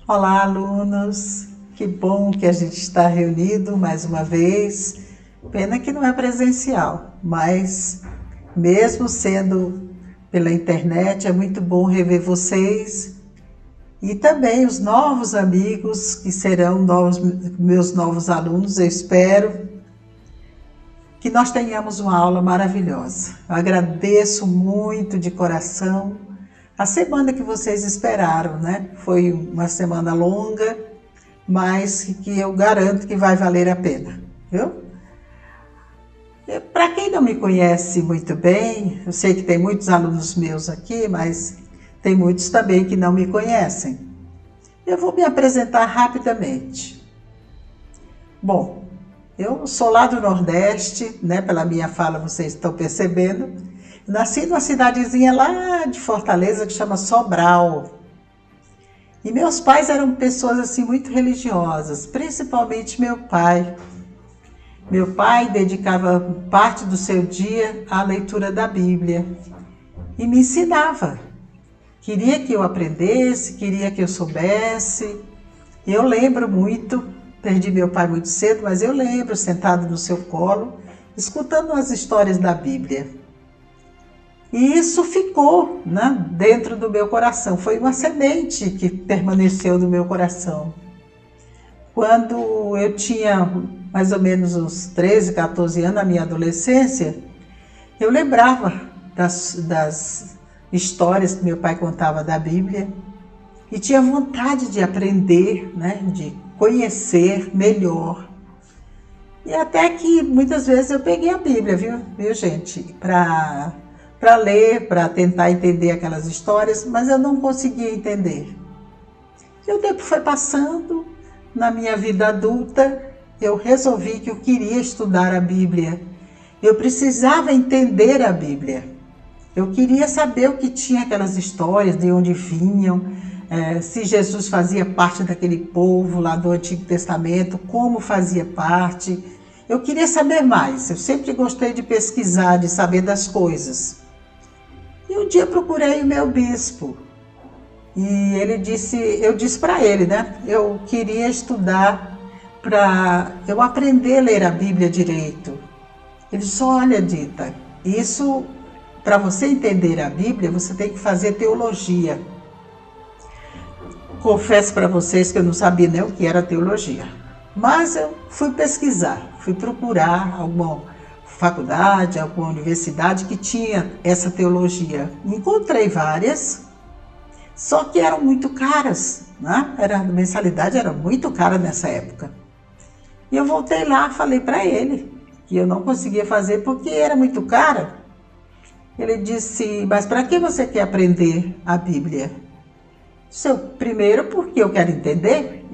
Olá, alunos! Que bom que a gente está reunido mais uma vez. Pena que não é presencial, mas mesmo sendo pela internet, é muito bom rever vocês e também os novos amigos que serão meus novos alunos. Eu espero que nós tenhamos uma aula maravilhosa. Eu agradeço muito de coração a semana que vocês esperaram, né? Foi uma semana longa, mas que eu garanto que vai valer a pena, viu? Para quem não me conhece muito bem, eu sei que tem muitos alunos meus aqui, mas tem muitos também que não me conhecem. Eu vou me apresentar rapidamente. Bom, eu sou lá do Nordeste, né? Pela minha fala vocês estão percebendo. Nasci numa cidadezinha lá de Fortaleza que chama Sobral. E meus pais eram pessoas assim muito religiosas, principalmente meu pai. Meu pai dedicava parte do seu dia à leitura da Bíblia e me ensinava. Queria que eu aprendesse, queria que eu soubesse. Eu lembro muito, perdi meu pai muito cedo, mas eu lembro sentado no seu colo, escutando as histórias da Bíblia. E isso ficou, né, dentro do meu coração. Foi uma semente que permaneceu no meu coração. Quando eu tinha mais ou menos uns 13, 14 anos, na minha adolescência, eu lembrava das histórias que meu pai contava da Bíblia e tinha vontade de aprender, né, de conhecer melhor. E até que muitas vezes eu peguei a Bíblia, viu gente, para ler, para tentar entender aquelas histórias, mas eu não conseguia entender. E o tempo foi passando, na minha vida adulta, eu resolvi que eu queria estudar a Bíblia. Eu precisava entender a Bíblia. Eu queria saber o que tinha aquelas histórias, de onde vinham, se Jesus fazia parte daquele povo lá do Antigo Testamento, como fazia parte. Eu queria saber mais, eu sempre gostei de pesquisar, de saber das coisas. E um dia procurei o meu bispo e eu disse para ele, né? Eu queria estudar para eu aprender a ler a Bíblia direito. Ele disse: olha, Dita, isso, para você entender a Bíblia, você tem que fazer teologia. Confesso para vocês que eu não sabia nem o que era teologia, mas eu fui pesquisar, fui procurar alguma faculdade, alguma universidade que tinha essa teologia. Encontrei várias, só que eram muito caras, né? A mensalidade era muito cara nessa época. E eu voltei lá, falei para ele que eu não conseguia fazer porque era muito cara. Ele disse: mas para que você quer aprender a Bíblia? Primeiro, porque eu quero entender.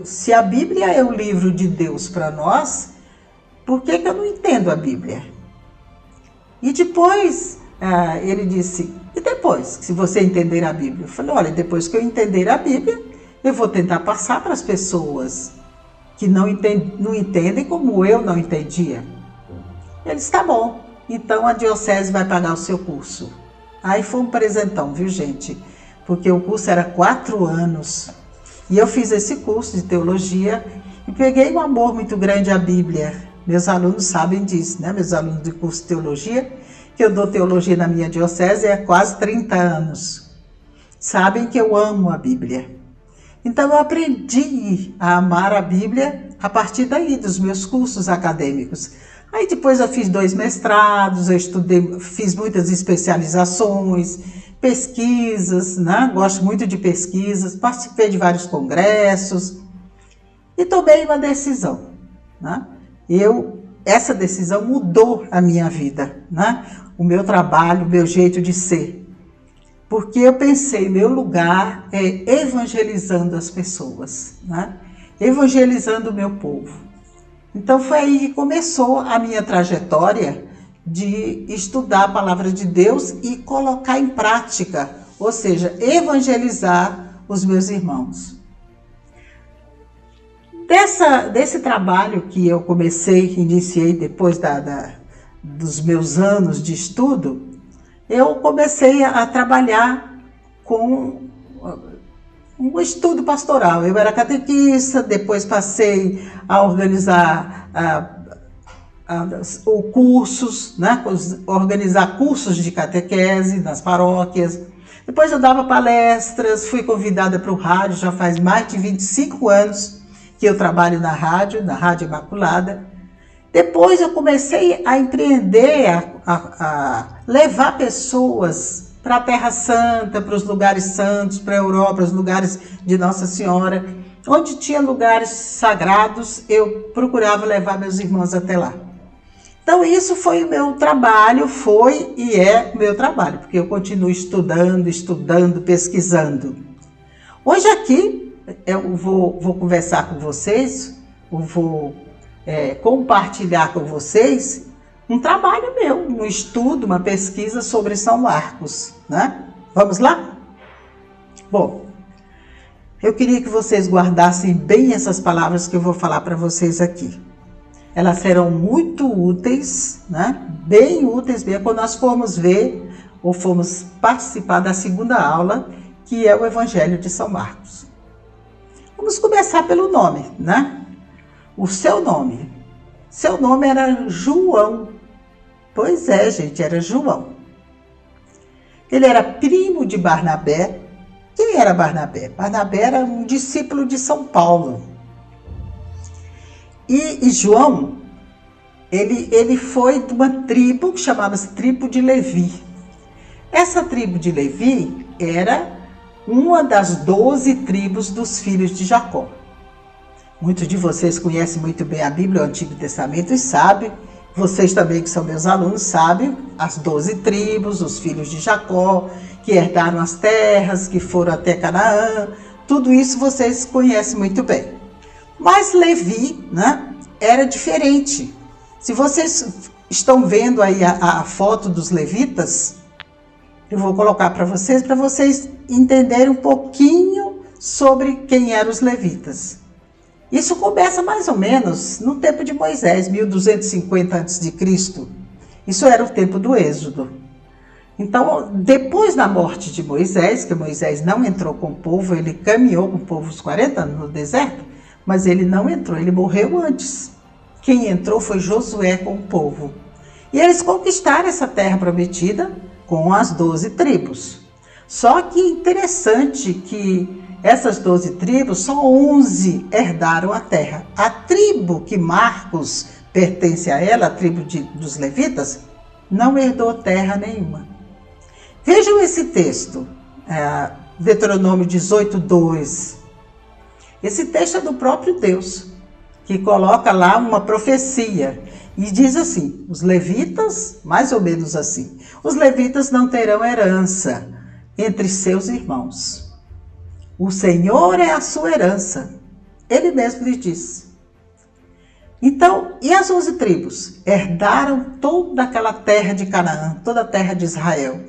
Se a Bíblia é o livro de Deus para nós, por que eu não entendo a Bíblia? E depois, ele disse: e depois, se você entender a Bíblia? Eu falei: olha, depois que eu entender a Bíblia, eu vou tentar passar para as pessoas que não entendem como eu não entendia. Ele disse: tá bom, então a diocese vai pagar o seu curso. Aí foi um presentão, viu gente? Porque o curso era 4 anos. E eu fiz esse curso de teologia e peguei um amor muito grande à Bíblia. Meus alunos sabem disso, né? Meus alunos do curso de teologia, que eu dou teologia na minha diocese há quase 30 anos. Sabem que eu amo a Bíblia. Então eu aprendi a amar a Bíblia a partir daí, dos meus cursos acadêmicos. Aí depois eu fiz 2 mestrados, eu fiz muitas especializações, pesquisas, né? Gosto muito de pesquisas, participei de vários congressos e tomei uma decisão, né? Essa decisão mudou a minha vida, né? O meu trabalho, o meu jeito de ser. Porque eu pensei, meu lugar é evangelizando as pessoas, né? Evangelizando o meu povo. Então foi aí que começou a minha trajetória de estudar a palavra de Deus e colocar em prática, ou seja, evangelizar os meus irmãos. Desse trabalho que eu iniciei depois dos meus anos de estudo, eu comecei a trabalhar com um estudo pastoral. Eu era catequista, depois passei a organizar cursos, né? Organizar cursos de catequese nas paróquias. Depois eu dava palestras, fui convidada para o rádio, já faz mais de 25 anos que eu trabalho na Rádio Imaculada. Depois eu comecei a empreender, a levar pessoas para a Terra Santa, para os lugares santos, para a Europa, os lugares de Nossa Senhora. Onde tinha lugares sagrados, eu procurava levar meus irmãos até lá. Então isso foi o meu trabalho, foi e é o meu trabalho, porque eu continuo estudando, pesquisando. Hoje aqui eu vou conversar com vocês, vou compartilhar com vocês um trabalho meu, um estudo, uma pesquisa sobre São Marcos, né? Vamos lá? Bom, eu queria que vocês guardassem bem essas palavras que eu vou falar para vocês aqui. Elas serão muito úteis, né? Bem úteis mesmo, quando nós formos ver ou formos participar da segunda aula, que é o Evangelho de São Marcos. Vamos começar pelo nome, né? O seu nome. Seu nome era João. Pois é, gente, era João. Ele era primo de Barnabé. Quem era Barnabé? Barnabé era um discípulo de São Paulo. E João, ele foi de uma tribo que chamava-se tribo de Levi. Essa tribo de Levi era uma das 12 tribos dos filhos de Jacó. Muitos de vocês conhecem muito bem a Bíblia, o Antigo Testamento, e sabem, vocês também que são meus alunos, sabem as 12 tribos, os filhos de Jacó, que herdaram as terras, que foram até Canaã, tudo isso vocês conhecem muito bem. Mas Levi, né, era diferente. Se vocês estão vendo aí a foto dos levitas, eu vou colocar para vocês entenderem um pouquinho sobre quem eram os levitas. Isso começa mais ou menos no tempo de Moisés, 1250 a.C. Isso era o tempo do Êxodo. Então, depois da morte de Moisés, que Moisés não entrou com o povo, ele caminhou com o povo os 40 anos no deserto, mas ele não entrou, ele morreu antes. Quem entrou foi Josué com o povo. E eles conquistaram essa terra prometida com as 12 tribos. Só que interessante que essas 12 tribos, só 11 herdaram a terra. A tribo que Marcos pertence a ela, a tribo dos levitas, não herdou terra nenhuma. Vejam esse texto, Deuteronômio 18:2. Esse texto é do próprio Deus, que coloca lá uma profecia e diz assim, os levitas, mais ou menos assim, os levitas não terão herança entre seus irmãos. O Senhor é a sua herança. Ele mesmo lhe disse. Então, e as 11 tribos? Herdaram toda aquela terra de Canaã, toda a terra de Israel.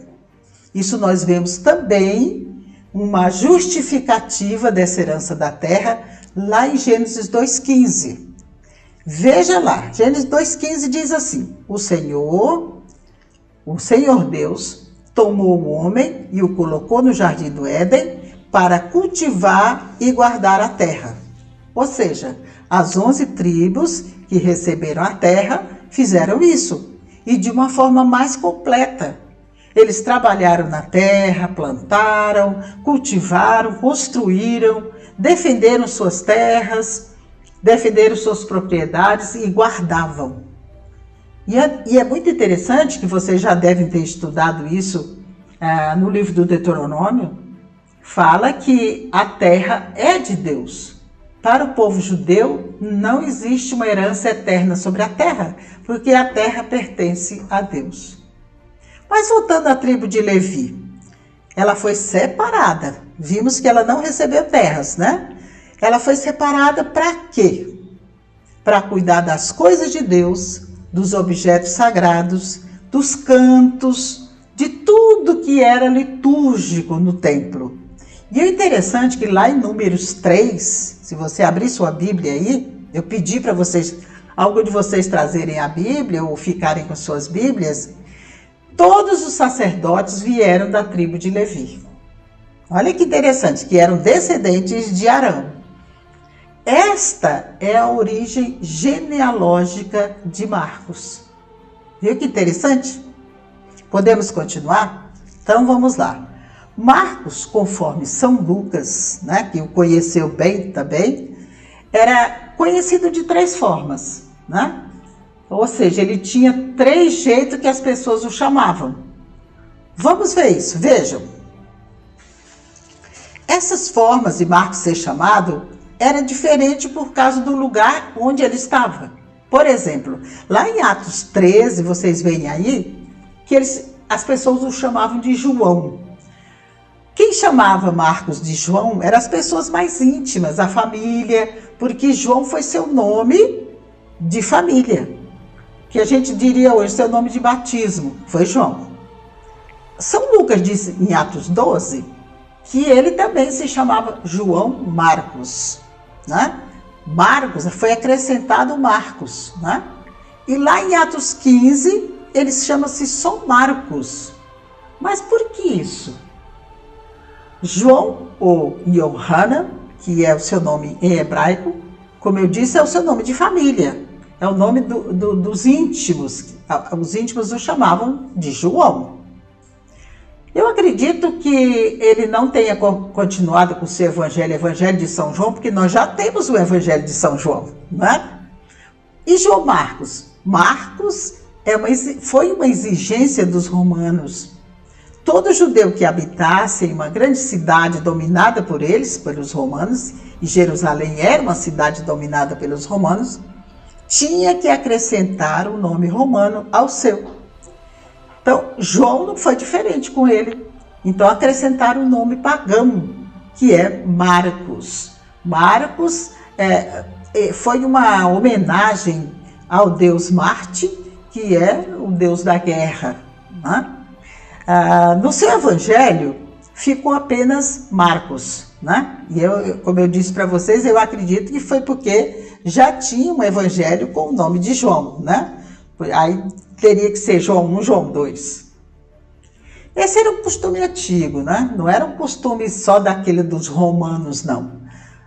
Isso nós vemos também uma justificativa dessa herança da terra lá em Gênesis 2,15. Veja lá, Gênesis 2,15 diz assim, o Senhor Deus tomou o homem e o colocou no jardim do Éden para cultivar e guardar a terra. Ou seja, as 11 tribos que receberam a terra fizeram isso, e de uma forma mais completa. Eles trabalharam na terra, plantaram, cultivaram, construíram, defenderam suas terras, defenderam suas propriedades e guardavam. E é muito interessante, que vocês já devem ter estudado isso no livro do Deuteronômio, fala que a terra é de Deus. Para o povo judeu, não existe uma herança eterna sobre a terra, porque a terra pertence a Deus. Mas voltando à tribo de Levi, ela foi separada. Vimos que ela não recebeu terras, né? Ela foi separada para quê? Para cuidar das coisas de Deus, dos objetos sagrados, dos cantos, de tudo que era litúrgico no templo. E é interessante que lá em Números 3, se você abrir sua Bíblia aí, eu pedi para vocês, algum de vocês trazerem a Bíblia ou ficarem com suas Bíblias, todos os sacerdotes vieram da tribo de Levi. Olha que interessante, que eram descendentes de Arão. Esta é a origem genealógica de Marcos. Viu que interessante? Podemos continuar? Então vamos lá. Marcos, conforme São Lucas, né, que o conheceu bem também, era conhecido de 3 formas, né? Ou seja, ele tinha 3 jeitos que as pessoas o chamavam. Vamos ver isso, vejam. Essas formas de Marcos ser chamado era diferente por causa do lugar onde ele estava. Por exemplo, lá em Atos 13, vocês veem aí, que as pessoas o chamavam de João. Quem chamava Marcos de João eram as pessoas mais íntimas, a família, porque João foi seu nome de família, que a gente diria hoje seu nome de batismo, foi João. São Lucas disse em Atos 12 que ele também se chamava João Marcos, né? Marcos, foi acrescentado Marcos, né? E lá em Atos 15, ele chama-se só Marcos. Mas por que isso? João ou Yohanan, que é o seu nome em hebraico, como eu disse, é o seu nome de família. É o nome dos íntimos. Os íntimos o chamavam de João. Eu acredito que ele não tenha continuado com o seu evangelho de São João, porque nós já temos o evangelho de São João, não é? E João Marcos? Marcos foi uma exigência dos romanos. Todo judeu que habitasse em uma grande cidade dominada por eles, pelos romanos, e Jerusalém era uma cidade dominada pelos romanos, tinha que acrescentar o nome romano ao seu. Então, João não foi diferente com ele. Então, acrescentaram o nome pagão, que é Marcos. Marcos foi uma homenagem ao deus Marte, que é o deus da guerra, né? No seu evangelho, ficou apenas Marcos, né? E como eu disse para vocês, eu acredito que foi porque já tinha um evangelho com o nome de João, né? Aí teria que ser João 1, João 2. Esse era um costume antigo, né? Não era um costume só daquele dos romanos, não.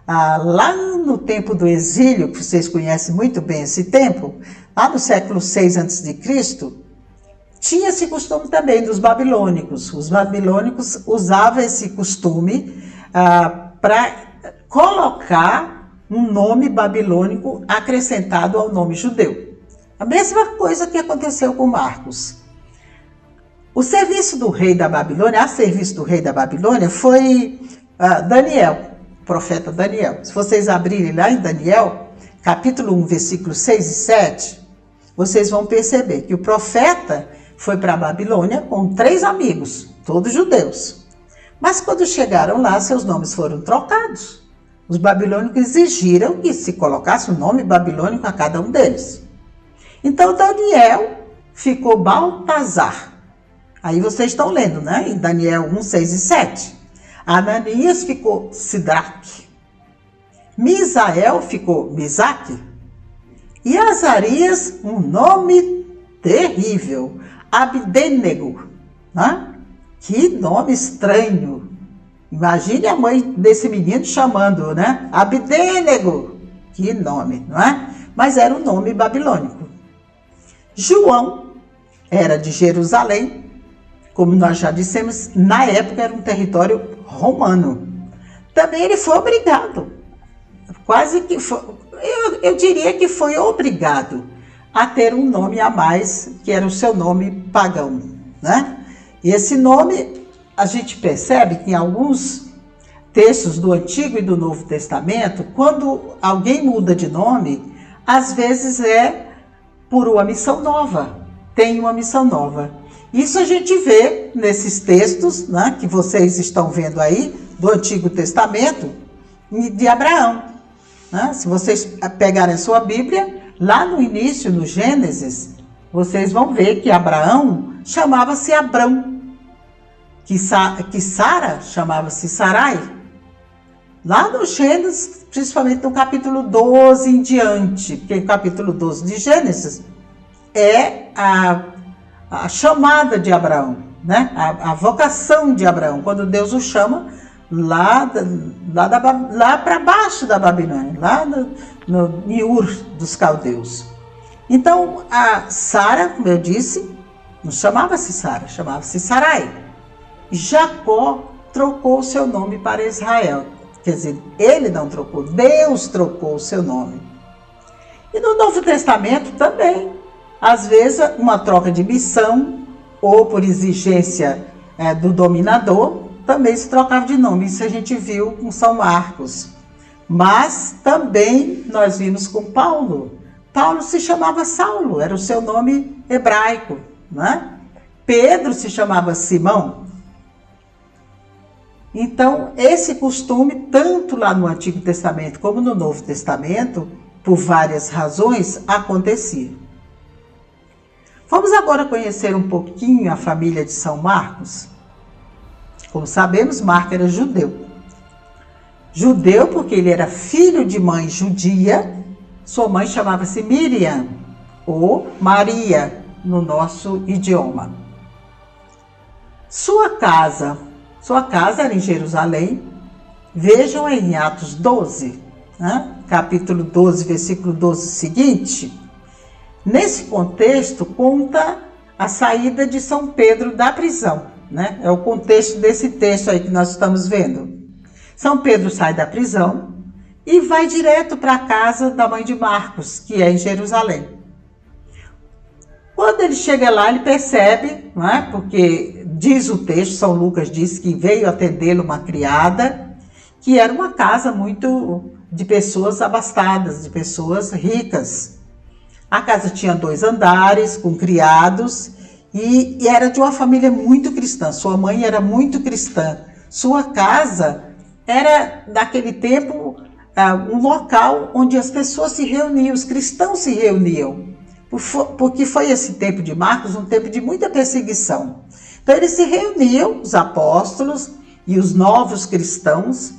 Lá no tempo do exílio, que vocês conhecem muito bem esse tempo, lá no século 6 a.C., tinha esse costume também dos babilônicos. Os babilônicos usavam esse costume para colocar um nome babilônico acrescentado ao nome judeu. A mesma coisa que aconteceu com Marcos. O serviço do rei da Babilônia, a serviço do rei da Babilônia, foi Daniel, o profeta Daniel. Se vocês abrirem lá em Daniel, capítulo 1, versículos 6 e 7, vocês vão perceber que o profeta foi para a Babilônia com 3 amigos, todos judeus. Mas quando chegaram lá, seus nomes foram trocados. Os babilônicos exigiram que se colocasse o nome babilônico a cada um deles. Então Daniel ficou Baltazar. Aí vocês estão lendo, né? Em Daniel 1, 6 e 7. Ananias ficou Sidraque. Misael ficou Misaque. E Azarias, um nome terrível, Abdênego. Né? Que nome estranho. Imagine a mãe desse menino chamando, né? Abdênego. Que nome, não é? Mas era um nome babilônico. João era de Jerusalém, como nós já dissemos, na época era um território romano. Também ele foi obrigado, quase que foi, eu diria que foi obrigado a ter um nome a mais, que era o seu nome pagão, né? E esse nome, a gente percebe que em alguns textos do Antigo e do Novo Testamento, quando alguém muda de nome, às vezes é por uma missão nova, tem uma missão nova. Isso a gente vê nesses textos, né, que vocês estão vendo aí, do Antigo Testamento, de Abraão. Né? Se vocês pegarem sua Bíblia, lá no início, no Gênesis, vocês vão ver que Abraão chamava-se Abrão, que Sara chamava-se Sarai. Lá no Gênesis, principalmente no capítulo 12 em diante, porque o capítulo 12 de Gênesis é a chamada de Abraão, né? A vocação de Abraão. Quando Deus o chama lá para baixo da Babilônia, lá em Ur dos caldeus. Então, a Sara, como eu disse, não chamava-se Sara, chamava-se Sarai. Jacó trocou o seu nome para Israel. Quer dizer, ele não trocou, Deus trocou o seu nome. E no Novo Testamento também, às vezes uma troca de missão ou por exigência do dominador, também se trocava de nome. Isso a gente viu com São Marcos. Mas também nós vimos com Paulo. Paulo se chamava Saulo, era o seu nome hebraico, né? Pedro se chamava Simão. Então, esse costume, tanto lá no Antigo Testamento como no Novo Testamento, por várias razões, acontecia. Vamos agora conhecer um pouquinho a família de São Marcos. Como sabemos, Marcos era judeu. Judeu porque ele era filho de mãe judia. Sua mãe chamava-se Miriam, ou Maria, no nosso idioma. Sua casa era em Jerusalém. Vejam em Atos 12, né? Capítulo 12, versículo 12 seguinte. Nesse contexto, conta a saída de São Pedro da prisão, né? É o contexto desse texto aí que nós estamos vendo. São Pedro sai da prisão e vai direto para a casa da mãe de Marcos, que é em Jerusalém. Quando ele chega lá, ele percebe, não é? Porque diz o texto, São Lucas diz que veio atendê-lo uma criada, que era uma casa muito de pessoas abastadas, de pessoas ricas. A casa tinha 2 andares, com criados, e era de uma família muito cristã. Sua mãe era muito cristã. Sua casa era, naquele tempo, um local onde as pessoas se reuniam, os cristãos se reuniam. Porque foi esse tempo de Marcos, um tempo de muita perseguição. Então eles se reuniam, os apóstolos e os novos cristãos,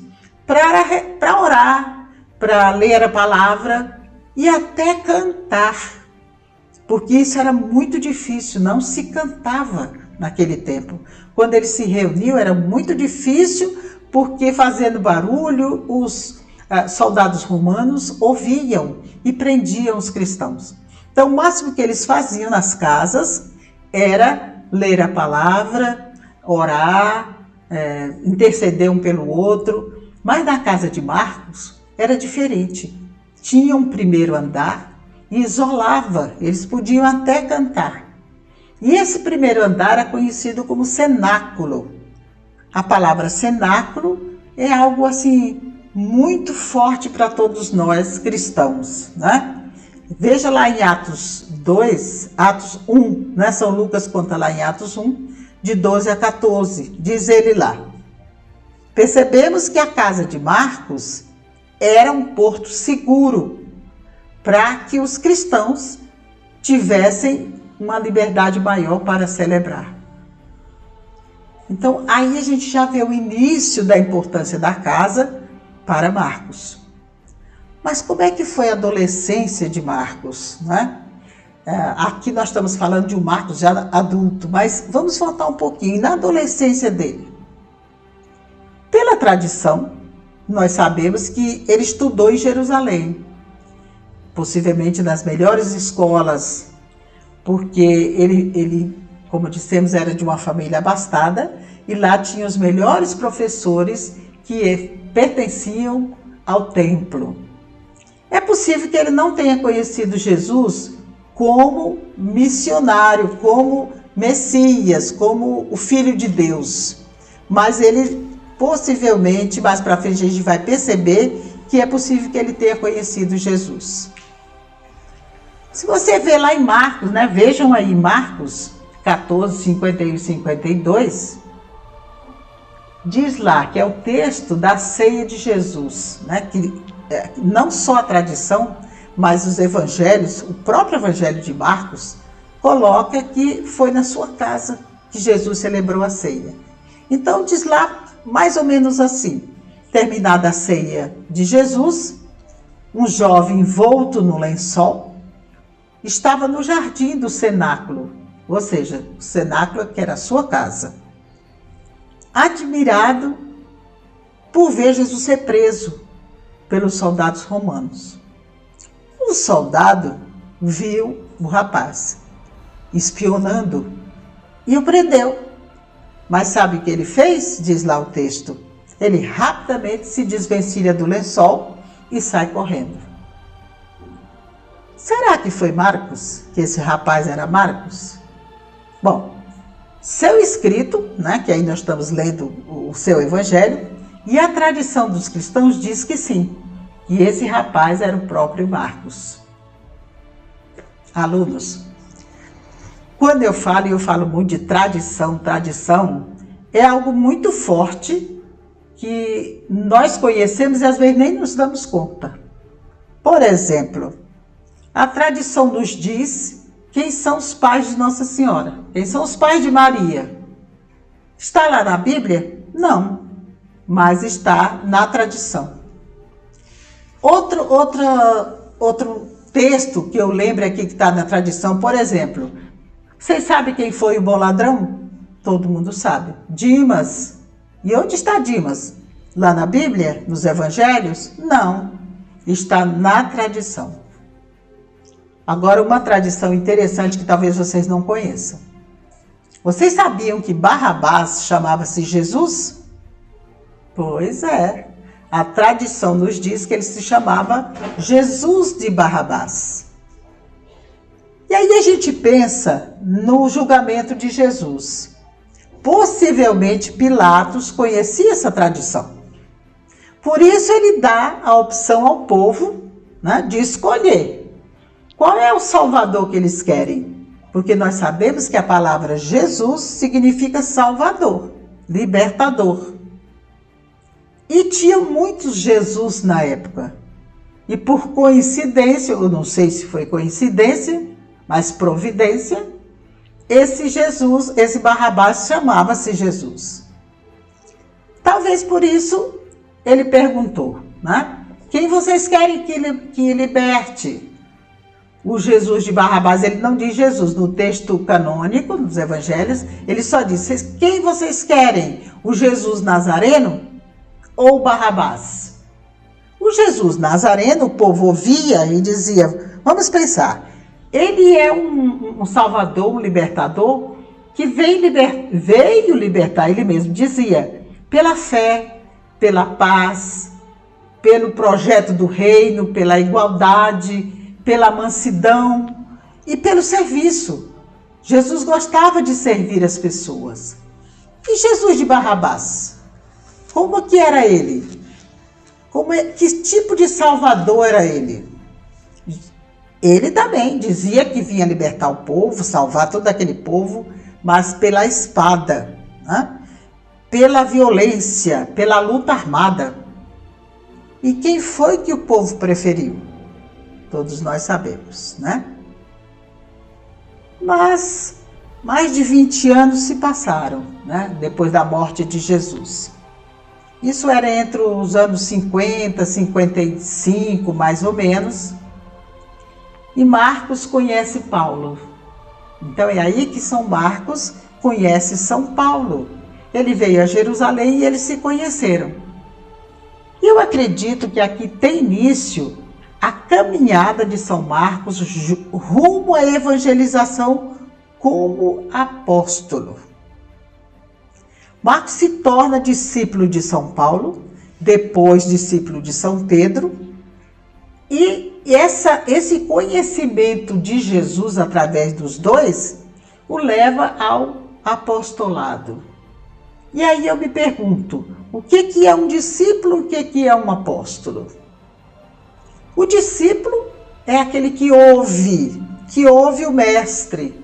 para orar, para ler a palavra e até cantar. Porque isso era muito difícil, não se cantava naquele tempo. Quando eles se reuniam era muito difícil, porque fazendo barulho, os soldados romanos ouviam e prendiam os cristãos. Então, o máximo que eles faziam nas casas era ler a palavra, orar, interceder um pelo outro. Mas na casa de Marcos era diferente. Tinha um primeiro andar e isolava, eles podiam até cantar. E esse primeiro andar é conhecido como cenáculo. A palavra cenáculo é algo assim muito forte para todos nós cristãos, né? Veja lá em Atos 1, né? São Lucas conta lá em Atos 1, de 12 a 14, diz ele lá: percebemos que a casa de Marcos era um porto seguro para que os cristãos tivessem uma liberdade maior para celebrar. Então, aí a gente já vê o início da importância da casa para Marcos. Mas como é que foi a adolescência de Marcos, né? Aqui nós estamos falando de um Marcos já adulto, mas vamos voltar um pouquinho na adolescência dele. Pela tradição, nós sabemos que ele estudou em Jerusalém, possivelmente nas melhores escolas, porque ele, como dissemos, era de uma família abastada e lá tinha os melhores professores que pertenciam ao templo. É possível que ele não tenha conhecido Jesus como missionário, como Messias, como o Filho de Deus, mas ele possivelmente, mais para frente a gente vai perceber que é possível que ele tenha conhecido Jesus. Se você vê lá em Marcos, né? Vejam aí Marcos 14, 51 e 52, diz lá que é o texto da ceia de Jesus, né? Que não só a tradição, mas os evangelhos, o próprio evangelho de Marcos, coloca que foi na sua casa que Jesus celebrou a ceia. Então diz lá mais ou menos assim: terminada a ceia de Jesus, um jovem envolto no lençol estava no jardim do cenáculo, ou seja, o cenáculo que era a sua casa. Admirado, por ver Jesus ser preso pelos soldados romanos. O soldado viu o rapaz espionando e o prendeu. Mas sabe o que ele fez? Diz lá o texto. Ele rapidamente se desvencilha do lençol e sai correndo. Será que foi Marcos? Que esse rapaz era Marcos? Bom, seu escrito, né, que aí nós estamos lendo o seu evangelho, e a tradição dos cristãos diz que sim, que esse rapaz era o próprio Marcos. Alunos, quando eu falo muito de tradição, é algo muito forte que nós conhecemos e às vezes nem nos damos conta. Por exemplo, a tradição nos diz quem são os pais de Nossa Senhora, quem são os pais de Maria. Está lá na Bíblia? Não, mas está na tradição. Outro texto que eu lembro aqui que está na tradição, por exemplo, vocês sabem quem foi o bom ladrão? Todo mundo sabe. Dimas. E onde está Dimas? Lá na Bíblia? Nos Evangelhos? Não. Está na tradição. Agora, uma tradição interessante que talvez vocês não conheçam. Vocês sabiam que Barrabás chamava-se Jesus? Pois é. A tradição nos diz que ele se chamava Jesus de Barrabás. E aí a gente pensa no julgamento de Jesus. Possivelmente Pilatos conhecia essa tradição. Por isso ele dá a opção ao povo, né, de escolher qual é o Salvador que eles querem. Porque nós sabemos que a palavra Jesus significa Salvador, libertador. E tinha muitos Jesus na época. E por coincidência, eu não sei se foi coincidência, mas providência, esse Jesus, esse Barrabás chamava-se Jesus. Talvez por isso ele perguntou, né? Quem vocês querem que liberte? O Jesus de Barrabás, ele não diz Jesus. No texto canônico, nos evangelhos, ele só diz, quem vocês querem? O Jesus Nazareno ou Barrabás? O Jesus Nazareno, o povo ouvia e dizia, vamos pensar, ele é um salvador, um libertador, que veio libertar, ele mesmo dizia, pela fé, pela paz, pelo projeto do reino, pela igualdade, pela mansidão e pelo serviço. Jesus gostava de servir as pessoas. E Jesus de Barrabás? Como que era ele? Que tipo de salvador era ele? Ele também dizia que vinha libertar o povo, salvar todo aquele povo, mas pela espada, né? Pela violência, pela luta armada. E quem foi que o povo preferiu? Todos nós sabemos, né? Mas mais de 20 anos se passaram, né? Depois da morte de Jesus. Isso era entre os anos 50, 55, mais ou menos. E Marcos conhece Paulo. Então é aí que São Marcos conhece São Paulo. Ele veio a Jerusalém e eles se conheceram. E eu acredito que aqui tem início a caminhada de São Marcos rumo à evangelização como apóstolo. Marcos se torna discípulo de São Paulo, depois discípulo de São Pedro, e esse conhecimento de Jesus através dos dois o leva ao apostolado. E aí eu me pergunto, o que é um discípulo, o que é um apóstolo? O discípulo é aquele que ouve o mestre,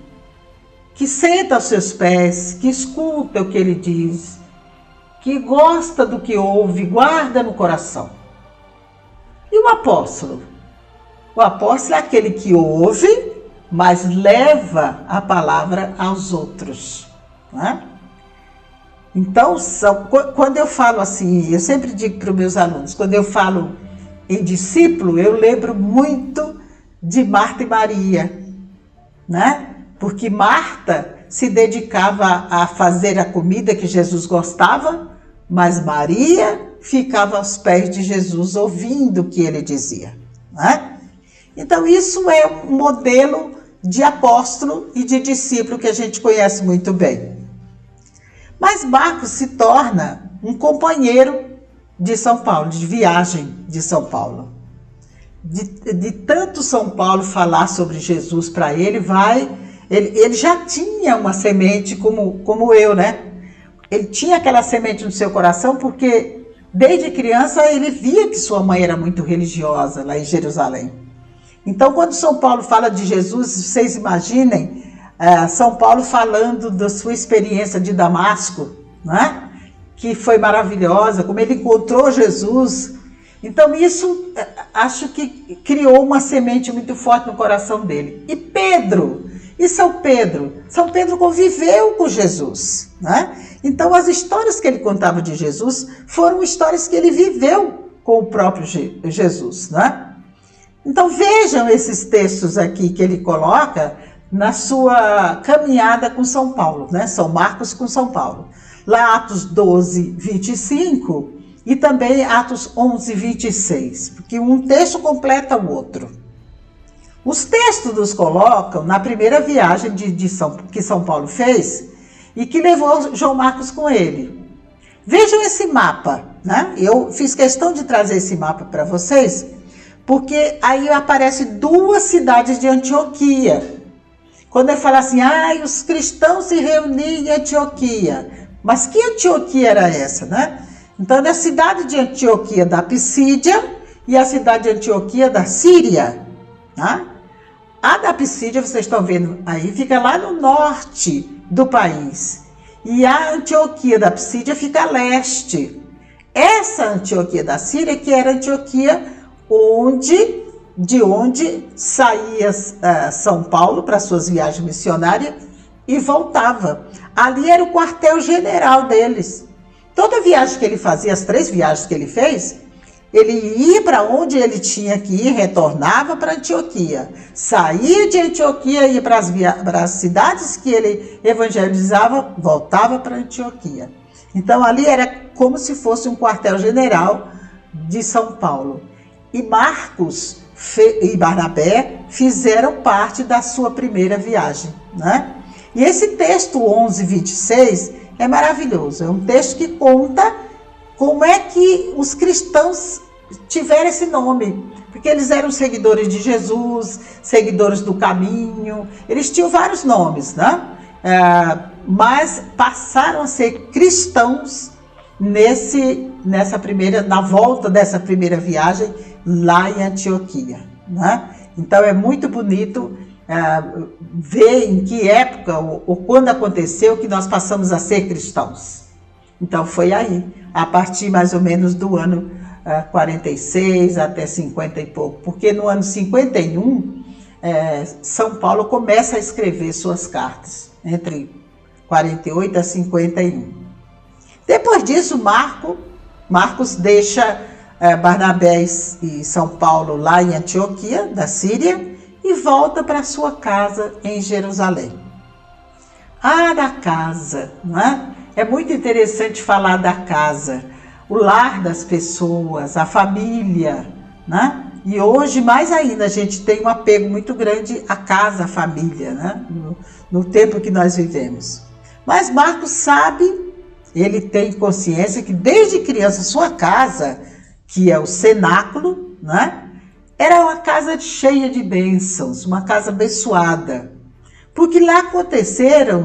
que senta aos seus pés, que escuta o que ele diz, que gosta do que ouve, guarda no coração. E o apóstolo? O apóstolo é aquele que ouve, mas leva a palavra aos outros, né? Então, quando eu falo assim, eu sempre digo para os meus alunos, quando eu falo em discípulo, eu lembro muito de Marta e Maria, né? Porque Marta se dedicava a fazer a comida que Jesus gostava, mas Maria ficava aos pés de Jesus ouvindo o que ele dizia, né? Então isso é um modelo de apóstolo e de discípulo que a gente conhece muito bem. Mas Marcos se torna um companheiro de São Paulo, de viagem de São Paulo. De tanto São Paulo falar sobre Jesus para ele, ele já tinha uma semente como eu, né? Ele tinha aquela semente no seu coração porque desde criança ele via que sua mãe era muito religiosa lá em Jerusalém. Então, quando São Paulo fala de Jesus, vocês imaginem São Paulo falando da sua experiência de Damasco, né? Que foi maravilhosa, como ele encontrou Jesus. Então, isso acho que criou uma semente muito forte no coração dele. E Pedro, e São Pedro? São Pedro conviveu com Jesus, né? Então, as histórias que ele contava de Jesus foram histórias que ele viveu com o próprio Jesus, né? Então, vejam esses textos aqui que ele coloca na sua caminhada com São Paulo, né? São Marcos com São Paulo. Lá, Atos 12, 25 e também Atos 11, 26, porque um texto completa o outro. Os textos nos colocam na primeira viagem que São Paulo fez e que levou João Marcos com ele. Vejam esse mapa, né? Eu fiz questão de trazer esse mapa para vocês, porque aí aparecem duas cidades de Antioquia. Quando ele fala assim, os cristãos se reuniam em Antioquia. Mas que Antioquia era essa, né? Então, é a cidade de Antioquia da Pisídia e a cidade de Antioquia da Síria, tá? A da Pisídia, vocês estão vendo aí, fica lá no norte do país. E a Antioquia da Pisídia fica a leste. Essa Antioquia da Síria, que era a Antioquia de onde saía São Paulo para suas viagens missionárias e voltava. Ali era o quartel-general deles. Toda viagem que ele fazia, as 3 viagens que ele fez, ele ia para onde ele tinha que ir, retornava para Antioquia. Saía de Antioquia, ia para as cidades que ele evangelizava, voltava para Antioquia. Então ali era como se fosse um quartel-general de São Paulo. E Marcos e Barnabé fizeram parte da sua primeira viagem, né? E esse texto 11, 26 é maravilhoso. É um texto que conta como é que os cristãos tiveram esse nome. Porque eles eram seguidores de Jesus, seguidores do caminho. Eles tinham vários nomes, né? Mas passaram a ser cristãos na volta dessa primeira viagem lá em Antioquia, né? Então é muito bonito ver em que época ou quando aconteceu que nós passamos a ser cristãos. Então foi aí, a partir mais ou menos do ano 46 até 50 e pouco, porque no ano 51 São Paulo começa a escrever suas cartas, entre 48 a 51. Depois disso, Marcos deixa Barnabé e São Paulo lá em Antioquia, da Síria, e volta para sua casa em Jerusalém. Da casa, não é? É muito interessante falar da casa, o lar das pessoas, a família, né? E hoje, mais ainda, a gente tem um apego muito grande à casa, à família, né? No tempo que nós vivemos. Mas Marcos sabe, ele tem consciência que desde criança sua casa, que é o cenáculo, né? Era uma casa cheia de bênçãos, uma casa abençoada. Porque lá aconteceram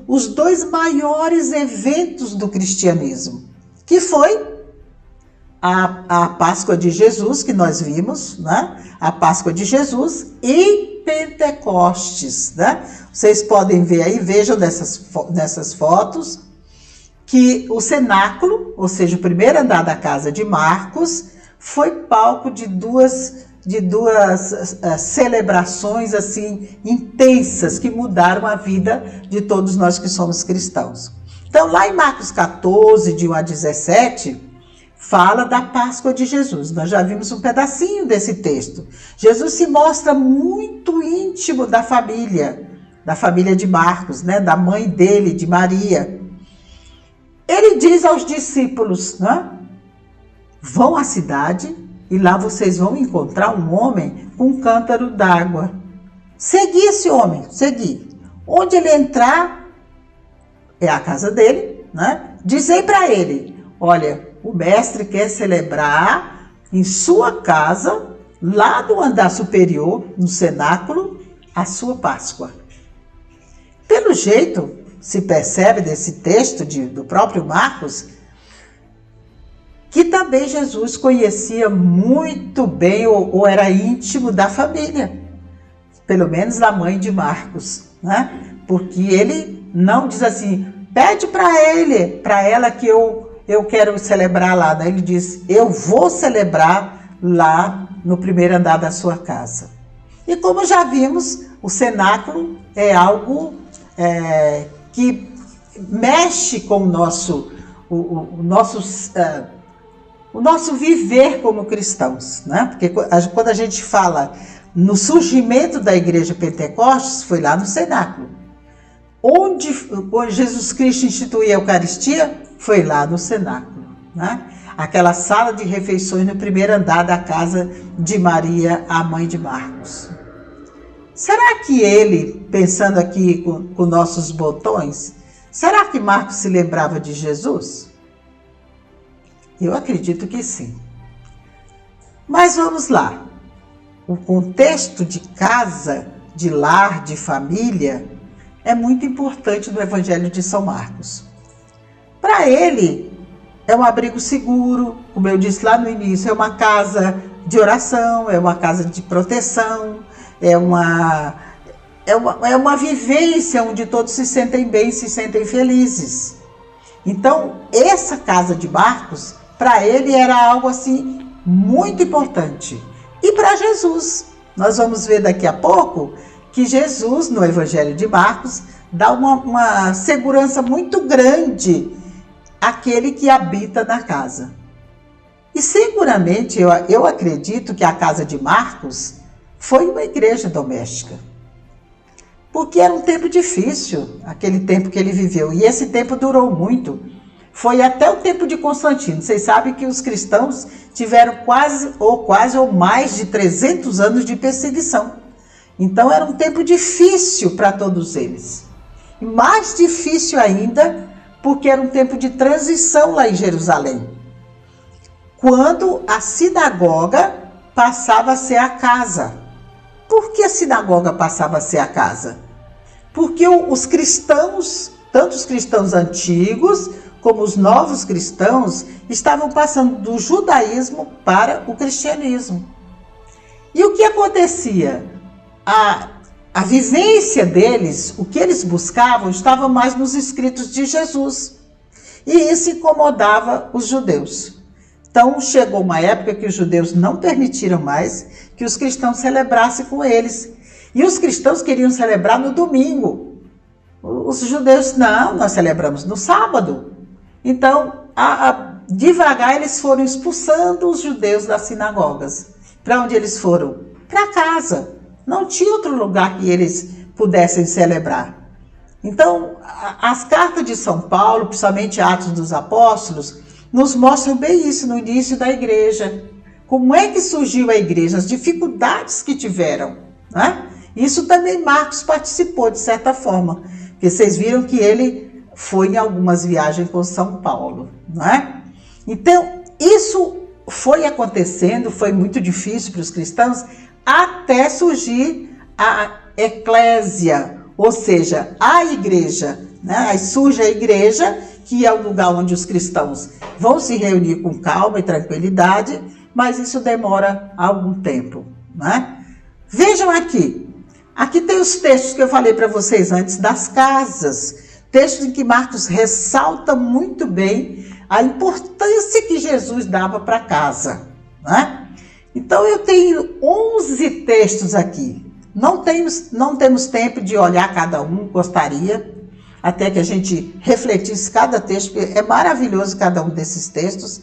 os 2 maiores eventos do cristianismo, que foi a Páscoa de Jesus, que nós vimos, né? A Páscoa de Jesus e Pentecostes, né? Vocês podem ver aí, vejam nessas fotos, que o cenáculo, ou seja, o primeiro andar da casa de Marcos, foi palco de duas celebrações assim intensas que mudaram a vida de todos nós que somos cristãos. Então, lá em Marcos 14, de 1 a 17, fala da Páscoa de Jesus. Nós já vimos um pedacinho desse texto. Jesus se mostra muito íntimo da família de Marcos, né? Da mãe dele, de Maria. ele diz aos discípulos, né? Vão à cidade e lá vocês vão encontrar um homem com um cântaro d'água. Segui esse homem, segui. Onde ele entrar, é a casa dele, né? Dizei para ele, olha, o mestre quer celebrar em sua casa, lá no andar superior, no cenáculo, a sua Páscoa. Pelo jeito, se percebe desse texto do próprio Marcos, que também Jesus conhecia muito bem ou era íntimo da família, pelo menos da mãe de Marcos, né? Porque ele não diz assim, pede para ela que eu quero celebrar lá, né? Ele diz, eu vou celebrar lá no primeiro andar da sua casa. E como já vimos, o cenáculo é algo que mexe com o nosso viver como cristãos, né? Porque quando a gente fala no surgimento da igreja Pentecostes, foi lá no cenáculo. Onde Jesus Cristo instituiu a Eucaristia, foi lá no cenáculo, né? Aquela sala de refeições no primeiro andar da casa de Maria, a mãe de Marcos. Será que ele, pensando aqui com nossos botões, será que Marcos se lembrava de Jesus? Eu acredito que sim. Mas vamos lá. O contexto de casa, de lar, de família, é muito importante no Evangelho de São Marcos. Para ele, é um abrigo seguro, como eu disse lá no início, é uma casa de oração, é uma casa de proteção, é uma vivência onde todos se sentem bem, se sentem felizes. Então, essa casa de Marcos, para ele era algo assim muito importante. E para Jesus, nós vamos ver daqui a pouco que Jesus, no Evangelho de Marcos, dá uma segurança muito grande àquele que habita na casa. E seguramente, eu acredito que a casa de Marcos foi uma igreja doméstica. Porque era um tempo difícil, aquele tempo que ele viveu. E esse tempo durou muito. Foi até o tempo de Constantino. Vocês sabem que os cristãos tiveram quase ou mais de 300 anos de perseguição. Então era um tempo difícil para todos eles. E mais difícil ainda, porque era um tempo de transição lá em Jerusalém. Quando a sinagoga passava a ser a casa. Por que a sinagoga passava a ser a casa? Porque os cristãos, tanto os cristãos antigos como os novos cristãos, estavam passando do judaísmo para o cristianismo. E o que acontecia? A vivência deles, o que eles buscavam, estava mais nos escritos de Jesus. E isso incomodava os judeus. Então chegou uma época que os judeus não permitiram mais que os cristãos celebrassem com eles. E os cristãos queriam celebrar no domingo. Os judeus, não, nós celebramos no sábado. Então, devagar eles foram expulsando os judeus das sinagogas. Para onde eles foram? Para casa. Não tinha outro lugar que eles pudessem celebrar. Então, as cartas de São Paulo, principalmente Atos dos Apóstolos, nos mostram bem isso no início da igreja. Como é que surgiu a igreja, as dificuldades que tiveram, né? Isso também Marcos participou, de certa forma, porque vocês viram que ele foi em algumas viagens com São Paulo, não é? Então, isso foi acontecendo, foi muito difícil para os cristãos, até surgir a eclésia, ou seja, a igreja, né? Aí surge a igreja, que é o lugar onde os cristãos vão se reunir com calma e tranquilidade, mas isso demora algum tempo, né? Vejam aqui tem os textos que eu falei para vocês antes das casas, textos em que Marcos ressalta muito bem a importância que Jesus dava para a casa, né? Então eu tenho 11 textos aqui, não temos tempo de olhar cada um, gostaria, até que a gente refletisse cada texto, porque é maravilhoso cada um desses textos,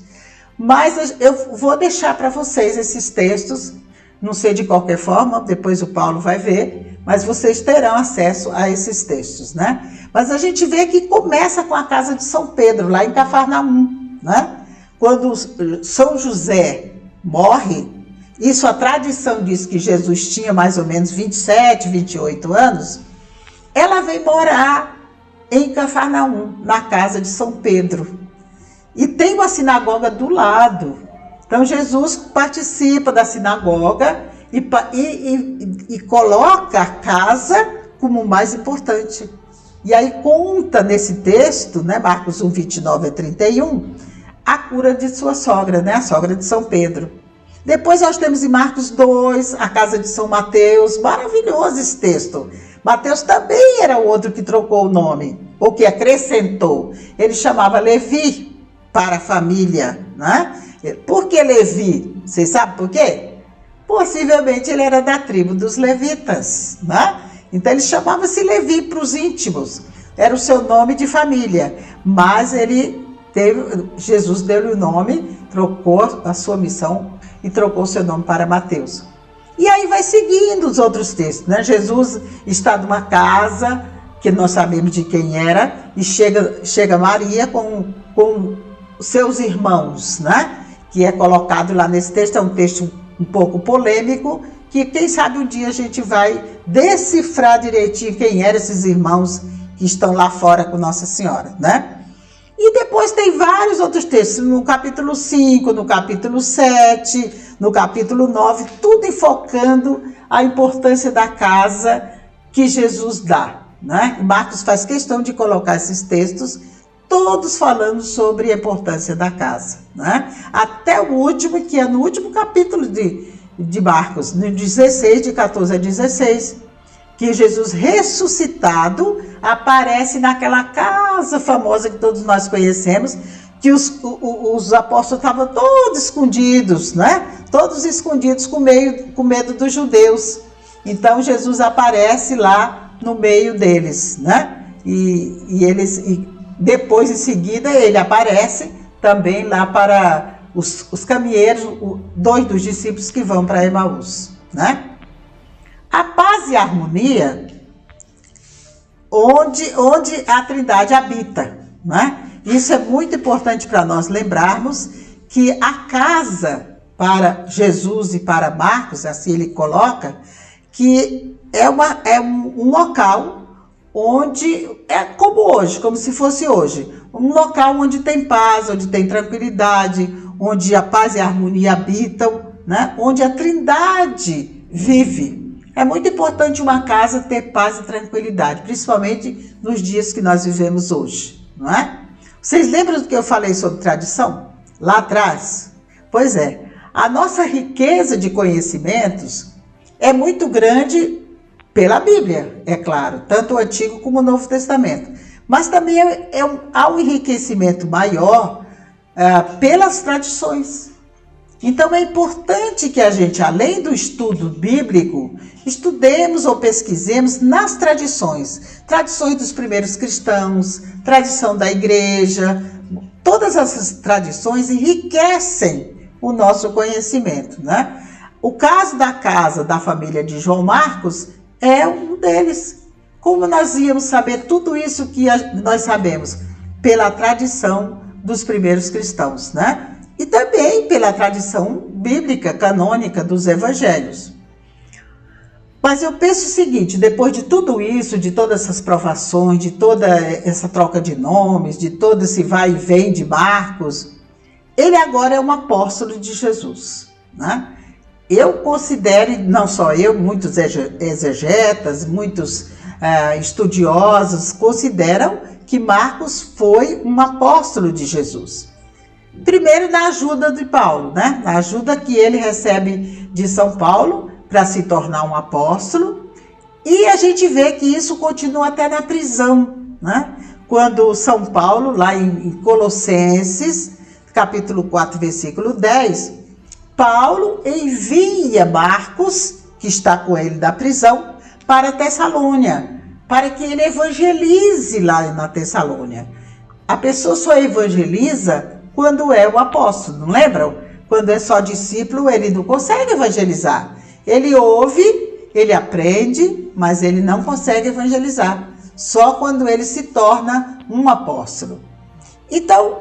mas eu vou deixar para vocês esses textos, não sei de qualquer forma, depois o Paulo vai ver, mas vocês terão acesso a esses textos, né? Mas a gente vê que começa com a casa de São Pedro, lá em Cafarnaum, né? Quando São José morre, isso a tradição diz que Jesus tinha mais ou menos 27, 28 anos, ela vem morar em Cafarnaum, na casa de São Pedro. E tem uma sinagoga do lado. Então Jesus participa da sinagoga e coloca a casa como o mais importante. E aí conta nesse texto, né, Marcos 1, 29 a 31, a cura de sua sogra, né, a sogra de São Pedro. Depois nós temos em Marcos 2, a casa de São Mateus, maravilhoso esse texto. Mateus também era o outro que trocou o nome, ou que acrescentou. Ele chamava Levi para a família, né? Por que Levi? Vocês sabem por quê? Possivelmente ele era da tribo dos levitas, né? Então ele chamava-se Levi para os íntimos, era o seu nome de família, mas Jesus deu-lhe o nome, trocou a sua missão e trocou o seu nome para Mateus. E aí vai seguindo os outros textos, né? Jesus está numa casa, que nós sabemos de quem era, e chega Maria com seus irmãos, né? Que é colocado lá nesse texto, é um texto um pouco polêmico, que quem sabe um dia a gente vai decifrar direitinho quem eram esses irmãos que estão lá fora com Nossa Senhora, né? E depois tem vários outros textos, no capítulo 5, no capítulo 7, no capítulo 9, tudo enfocando a importância da casa que Jesus dá, né? Marcos faz questão de colocar esses textos, todos falando sobre a importância da casa, né? Até o último, que é no último capítulo de Marcos, no 16, de 14 a 16, que Jesus ressuscitado aparece naquela casa famosa que todos nós conhecemos, que os apóstolos estavam todos escondidos, né? Todos escondidos com medo dos judeus. Então Jesus aparece lá no meio deles, né? E depois, em seguida, ele aparece também lá para os caminheiros, 2 dos discípulos que vão para Emaús, né? A paz e a harmonia, onde a Trindade habita, né? Isso é muito importante para nós lembrarmos que a casa para Jesus e para Marcos, assim ele coloca, que é um local onde é como hoje, como se fosse hoje, um local onde tem paz, onde tem tranquilidade, onde a paz e a harmonia habitam, né? Onde a Trindade vive. É muito importante uma casa ter paz e tranquilidade, principalmente nos dias que nós vivemos hoje, não é? Vocês lembram do que eu falei sobre tradição lá atrás? Pois é, a nossa riqueza de conhecimentos é muito grande pela Bíblia, é claro, tanto o Antigo como o Novo Testamento. Mas também há um enriquecimento maior pelas tradições. Então é importante que a gente, além do estudo bíblico, estudemos ou pesquisemos nas tradições. Tradições dos primeiros cristãos, tradição da igreja. Todas essas tradições enriquecem o nosso conhecimento, né? O caso da casa da família de João Marcos é um deles. Como nós íamos saber tudo isso que nós sabemos? Pela tradição dos primeiros cristãos, né? E também pela tradição bíblica, canônica dos evangelhos. Mas eu penso o seguinte, depois de tudo isso, de todas essas provações, de toda essa troca de nomes, de todo esse vai e vem de Marcos, ele agora é um apóstolo de Jesus, né? Eu considero, não só eu, muitos exegetas, muitos estudiosos consideram que Marcos foi um apóstolo de Jesus. Primeiro na ajuda de Paulo, né? Na ajuda que ele recebe de São Paulo para se tornar um apóstolo. E a gente vê que isso continua até na prisão, né? Quando São Paulo, lá em Colossenses, capítulo 4, versículo 10, Paulo envia Marcos, que está com ele da prisão, para Tessalônia, para que ele evangelize lá na Tessalônia. A pessoa só evangeliza quando é o apóstolo, não lembram? Quando é só discípulo, ele não consegue evangelizar. Ele ouve ele aprende, mas ele não consegue evangelizar. Só quando ele se torna um apóstolo. Então,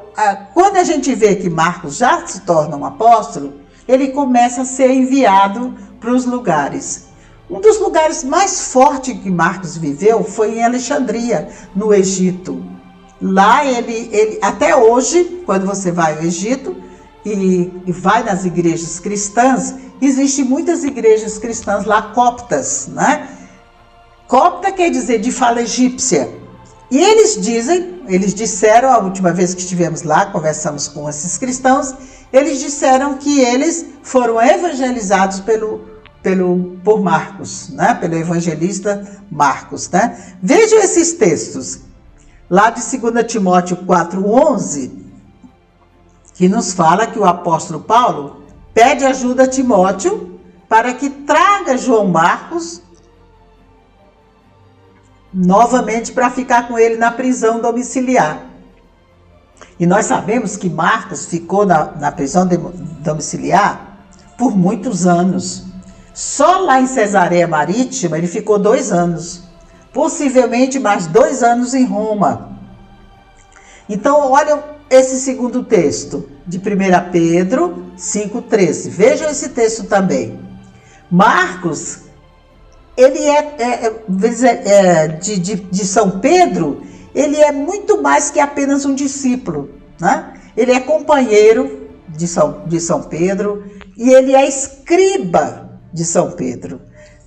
quando a gente vê que Marcos já se torna um apóstolo, ele começa a ser enviado para os lugares. Um dos lugares mais fortes que Marcos viveu foi em Alexandria, no Egito. Lá ele até hoje, quando você vai ao Egito e vai nas igrejas cristãs, existem muitas igrejas cristãs lá coptas, né? Copta quer dizer de fala egípcia. E eles disseram, a última vez que estivemos lá, conversamos com esses cristãos, eles disseram que eles foram evangelizados por Marcos, né? Pelo evangelista Marcos, né? Vejam esses textos, lá de 2 Timóteo 4:11, que nos fala que o apóstolo Paulo pede ajuda a Timóteo para que traga João Marcos novamente para ficar com ele na prisão domiciliar. E nós sabemos que Marcos ficou na prisão domiciliar por muitos anos. Só lá em Cesareia Marítima ele ficou 2 anos. Possivelmente mais 2 anos em Roma. Então, olha esse segundo texto, de 1 Pedro 5,13. Vejam esse texto também. Marcos, ele de São Pedro, ele é muito mais que apenas um discípulo, né? Ele é companheiro de São Pedro e ele é escriba de São Pedro.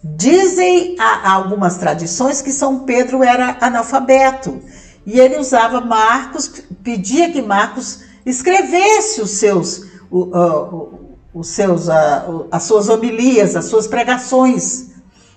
Dizem algumas tradições que São Pedro era analfabeto e ele usava Marcos, pedia que Marcos escrevesse as suas homilias, as suas pregações.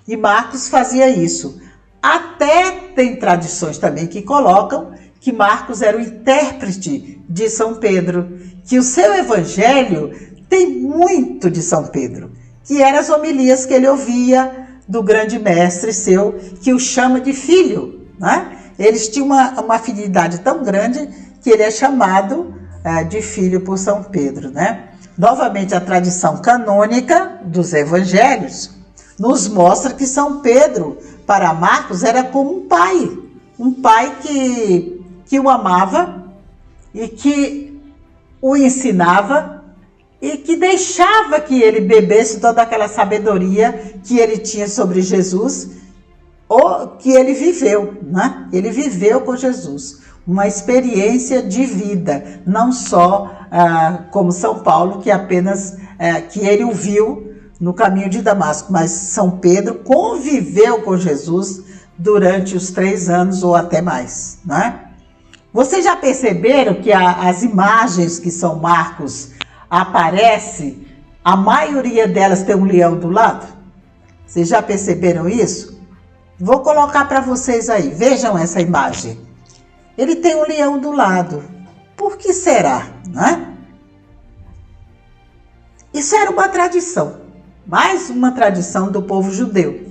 E Marcos fazia isso. Até tem tradições também que colocam que Marcos era o intérprete de São Pedro, que o seu evangelho tem muito de São Pedro, que eram as homilias que ele ouvia do grande mestre seu, que o chama de filho, né? Eles tinham uma afinidade tão grande que ele é chamado de filho por São Pedro, né? Novamente, a tradição canônica dos evangelhos nos mostra que São Pedro, para Marcos, era como um pai que o amava e que o ensinava e que deixava que ele bebesse toda aquela sabedoria que ele tinha sobre Jesus, ou que ele viveu, né? Ele viveu com Jesus, uma experiência de vida, não só como São Paulo, que apenas que ele o viu no caminho de Damasco, mas São Pedro conviveu com Jesus durante os 3 anos ou até mais, né? Vocês já perceberam que as imagens que São Marcos aparece, a maioria delas tem um leão do lado? Vocês já perceberam isso? Vou colocar para vocês aí, vejam essa imagem. Ele tem um leão do lado. Por que será, né? Isso era uma tradição. Mais uma tradição do povo judeu.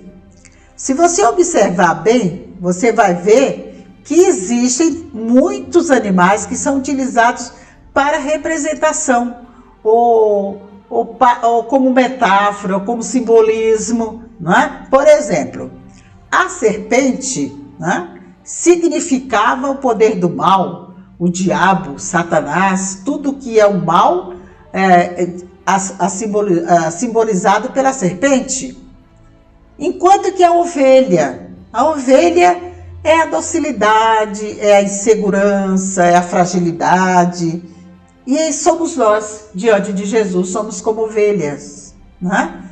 Se você observar bem, você vai ver que existem muitos animais que são utilizados para representação, ou como metáfora, ou como simbolismo, não é? Por exemplo, a serpente, né, significava o poder do mal, o diabo, Satanás, tudo que é o mal simbolizado pela serpente. Enquanto que a ovelha é a docilidade, é a insegurança, é a fragilidade. E somos nós, diante de Jesus, somos como ovelhas, né?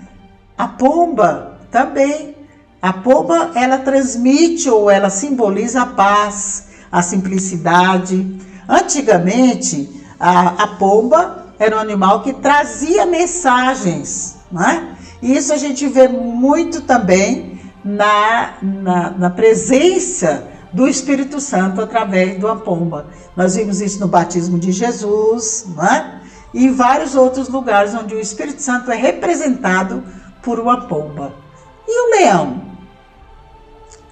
A pomba também. A pomba, ela transmite ou ela simboliza a paz, a simplicidade. Antigamente, a pomba era um animal que trazia mensagens, né? E isso a gente vê muito também na presença do Espírito Santo através de uma pomba. Nós vimos isso no batismo de Jesus, né? E em vários outros lugares onde o Espírito Santo é representado por uma pomba. E o leão?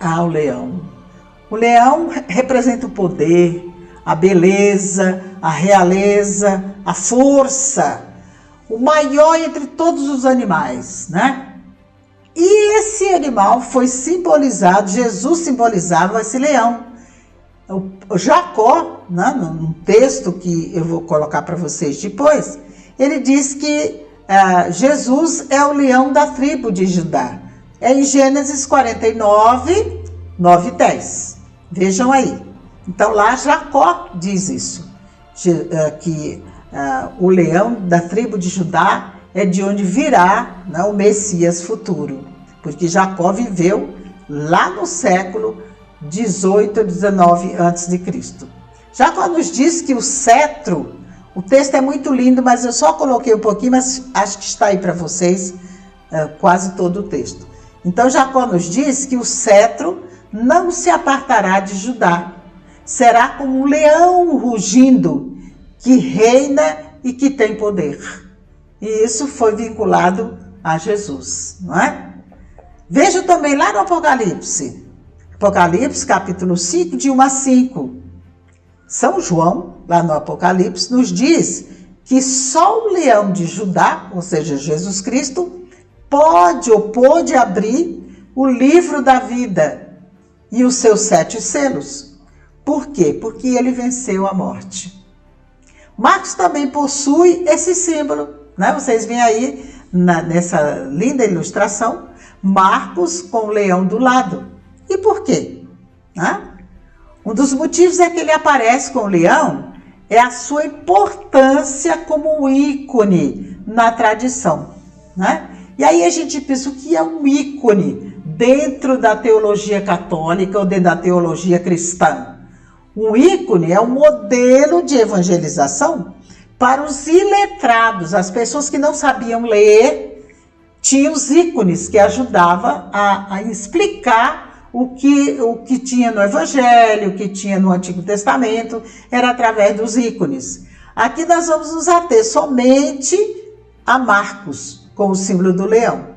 O leão. O leão representa o poder, a beleza, a realeza, a força, o maior entre todos os animais, né? E esse animal foi simbolizado, Jesus simbolizava esse leão. O Jacó, né, num texto que eu vou colocar para vocês depois, ele diz que Jesus é o leão da tribo de Judá. É em Gênesis 49, 9 e 10. Vejam aí. Então lá Jacó diz isso, que o leão da tribo de Judá é de onde virá, né, o Messias futuro. Porque Jacó viveu lá no século 18 a 19 a.C. Jacó nos diz que o cetro, o texto é muito lindo, mas eu só coloquei um pouquinho, mas acho que está aí para vocês quase todo o texto. Então Jacó nos diz que o cetro não se apartará de Judá. Será como um leão rugindo, que reina e que tem poder. E isso foi vinculado a Jesus, não é? Veja também lá no Apocalipse. Apocalipse, capítulo 5, de 1 a 5. São João, lá no Apocalipse, nos diz que só o leão de Judá, ou seja, Jesus Cristo, pôde abrir o livro da vida e os seus 7 selos. Por quê? Porque ele venceu a morte. Marcos também possui esse símbolo, né? Vocês veem aí nessa linda ilustração, Marcos com o leão do lado. E por quê? Um dos motivos é que ele aparece com o leão, é a sua importância como um ícone na tradição, né? E aí a gente pensa, o que é um ícone dentro da teologia católica ou dentro da teologia cristã? Um ícone é um modelo de evangelização para os iletrados, as pessoas que não sabiam ler, tinham os ícones que ajudavam a explicar o que tinha no Evangelho, o que tinha no Antigo Testamento, era através dos ícones. Aqui nós vamos nos ater somente a Marcos, com o símbolo do leão,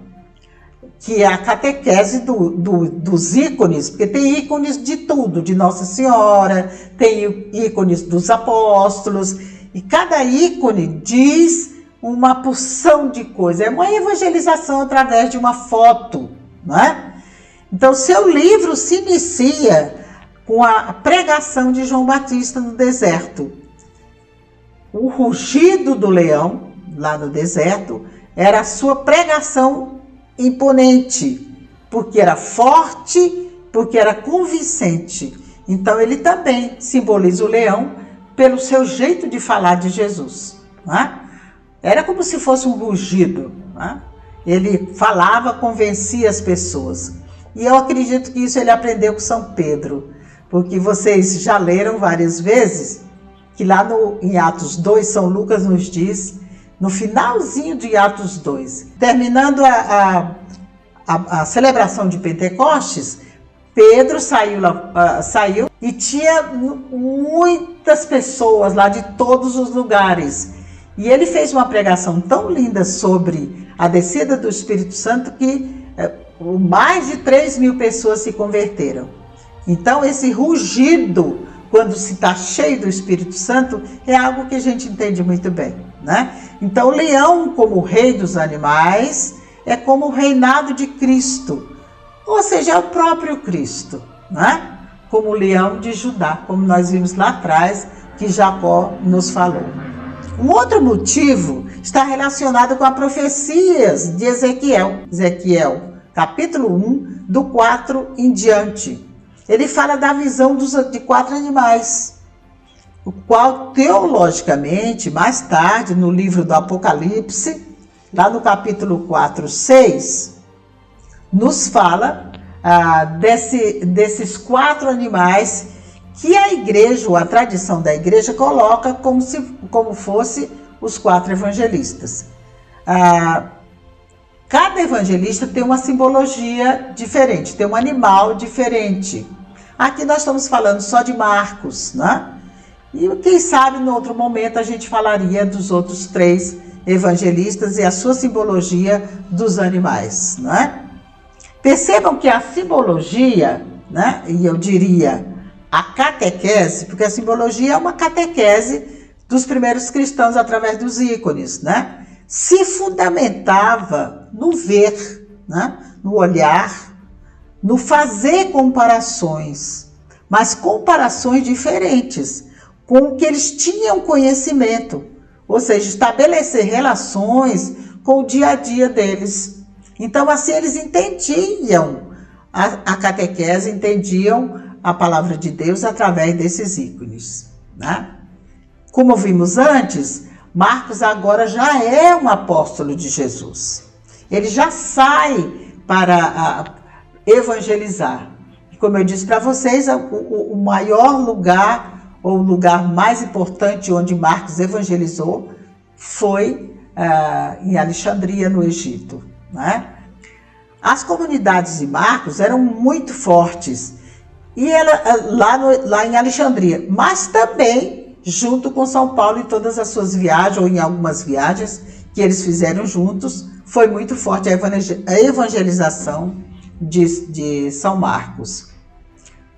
que é a catequese dos ícones, porque tem ícones de tudo, de Nossa Senhora, tem ícones dos apóstolos, e cada ícone diz uma porção de coisa. É uma evangelização através de uma foto, não é? Então, seu livro se inicia com a pregação de João Batista no deserto. O rugido do leão, lá no deserto, era a sua pregação imponente, porque era forte, porque era convincente. Então ele também simboliza o leão pelo seu jeito de falar de Jesus, não é? Era como se fosse um rugido, não é? Ele falava, convencia as pessoas. E eu acredito que isso ele aprendeu com São Pedro, porque vocês já leram várias vezes que lá em Atos 2, São Lucas nos diz, no finalzinho de Atos 2, terminando a celebração de Pentecostes, Pedro saiu e tinha muitas pessoas lá de todos os lugares. E ele fez uma pregação tão linda sobre a descida do Espírito Santo que mais de 3.000 pessoas se converteram. Então esse rugido, quando se está cheio do Espírito Santo, é algo que a gente entende muito bem, né? Então o leão, como rei dos animais, é como o reinado de Cristo, ou seja, é o próprio Cristo, né? Como o leão de Judá, como nós vimos lá atrás, que Jacó nos falou. Um outro motivo está relacionado com as profecias de Ezequiel. Ezequiel, capítulo 1, do 4 em diante. Ele fala da visão de 4 animais, o qual teologicamente, mais tarde, no livro do Apocalipse, lá no capítulo 4, 6, nos fala desses 4 animais que a igreja, ou a tradição da igreja, coloca como fosse os 4 evangelistas. Cada evangelista tem uma simbologia diferente, tem um animal diferente. Aqui nós estamos falando só de Marcos, né? E quem sabe, em outro momento, a gente falaria dos outros 3 evangelistas e a sua simbologia dos animais, né? Percebam que a simbologia, né? E eu diria a catequese, porque a simbologia é uma catequese dos primeiros cristãos através dos ícones, né? Se fundamentava no ver, né? No olhar, no fazer comparações, mas comparações diferentes, com o que eles tinham conhecimento, ou seja, estabelecer relações com o dia a dia deles. Então, assim, eles entendiam a catequese, entendiam a palavra de Deus através desses ícones, né? Como vimos antes, Marcos agora já é um apóstolo de Jesus. Ele já sai para evangelizar. Como eu disse para vocês, o maior lugar, ou o lugar mais importante onde Marcos evangelizou, foi em Alexandria, no Egito, né? As comunidades de Marcos eram muito fortes, e lá em Alexandria, mas também junto com São Paulo em todas as suas viagens, ou em algumas viagens que eles fizeram juntos, foi muito forte a evangelização de São Marcos.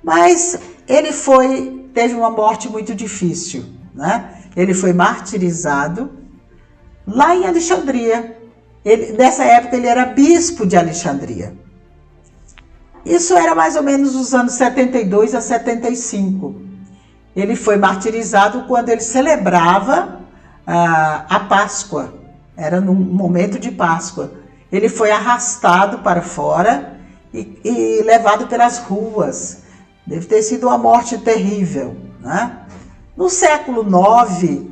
Mas ele teve uma morte muito difícil, né? Ele foi martirizado lá em Alexandria. Nessa época ele era bispo de Alexandria. Isso era mais ou menos os anos 72 a 75. Ele foi martirizado quando ele celebrava a Páscoa. Era num momento de Páscoa. Ele foi arrastado para fora e levado pelas ruas. Deve ter sido uma morte terrível, né? No século IX,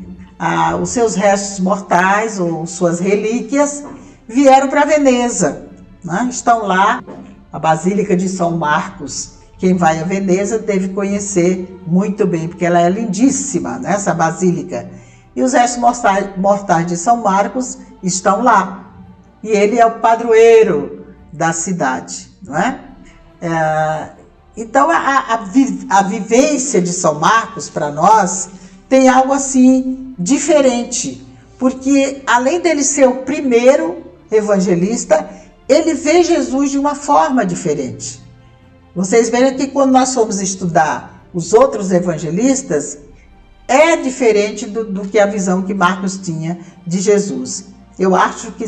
os seus restos mortais, ou suas relíquias, vieram para Veneza, né? Estão lá, a Basílica de São Marcos. Quem vai a Veneza deve conhecer muito bem, porque ela é lindíssima, né, essa basílica. E os restos mortais de São Marcos estão lá. E ele é o padroeiro da cidade, não é? Então, a vivência de São Marcos, para nós, tem algo assim diferente. Porque, além dele ser o primeiro evangelista, ele vê Jesus de uma forma diferente. Vocês verem que quando nós formos estudar os outros evangelistas, é diferente do que a visão que Marcos tinha de Jesus. Eu acho que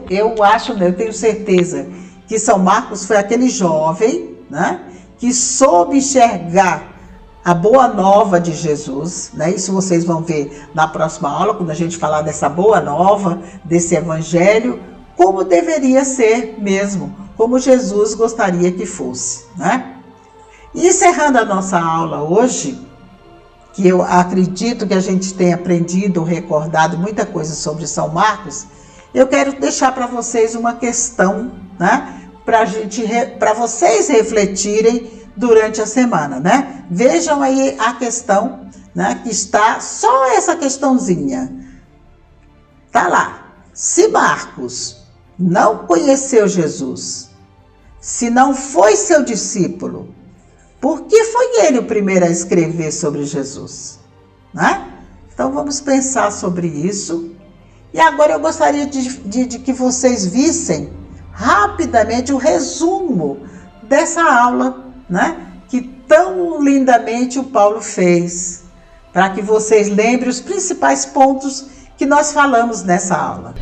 eu tenho certeza que São Marcos foi aquele jovem, né, que soube enxergar a boa nova de Jesus, né? Isso vocês vão ver na próxima aula, quando a gente falar dessa boa nova, desse evangelho, como deveria ser mesmo, como Jesus gostaria que fosse, né? E encerrando a nossa aula hoje, que eu acredito que a gente tenha aprendido, recordado muita coisa sobre São Marcos, eu quero deixar para vocês uma questão, né? Para vocês refletirem durante a semana, né? Vejam aí a questão, né? Que está só essa questãozinha. Tá lá. Se Marcos não conheceu Jesus, se não foi seu discípulo, por que foi ele o primeiro a escrever sobre Jesus, né? Então vamos pensar sobre isso. E agora eu gostaria de que vocês vissem rapidamente o resumo dessa aula, né? Que tão lindamente o Paulo fez, para que vocês lembrem os principais pontos que nós falamos nessa aula.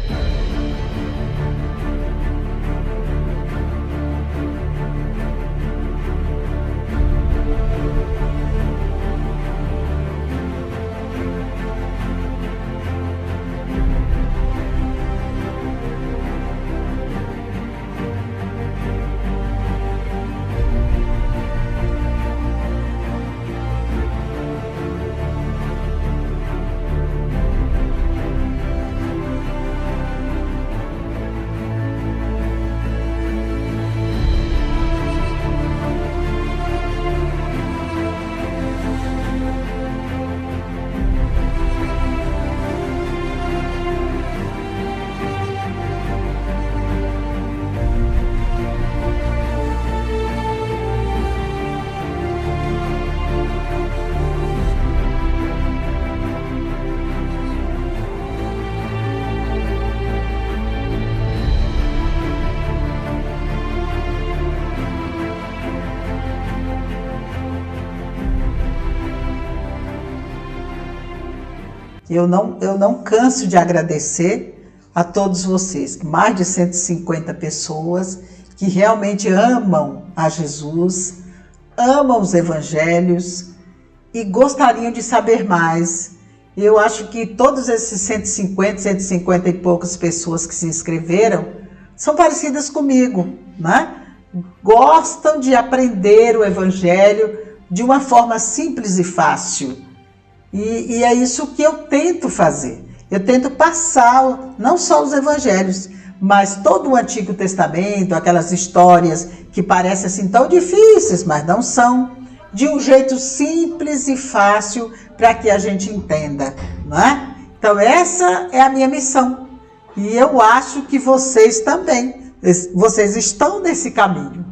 Eu não canso de agradecer a todos vocês, mais de 150 pessoas que realmente amam a Jesus, amam os evangelhos e gostariam de saber mais. Eu acho que todos esses 150 e poucas pessoas que se inscreveram são parecidas comigo, né? Gostam de aprender o evangelho de uma forma simples e fácil. E é isso que eu tento fazer. Eu tento passar não só os evangelhos, mas todo o Antigo Testamento, aquelas histórias que parecem assim tão difíceis, mas não são, de um jeito simples e fácil para que a gente entenda, não é? Então essa é a minha missão. E eu acho que vocês também, vocês estão nesse caminho,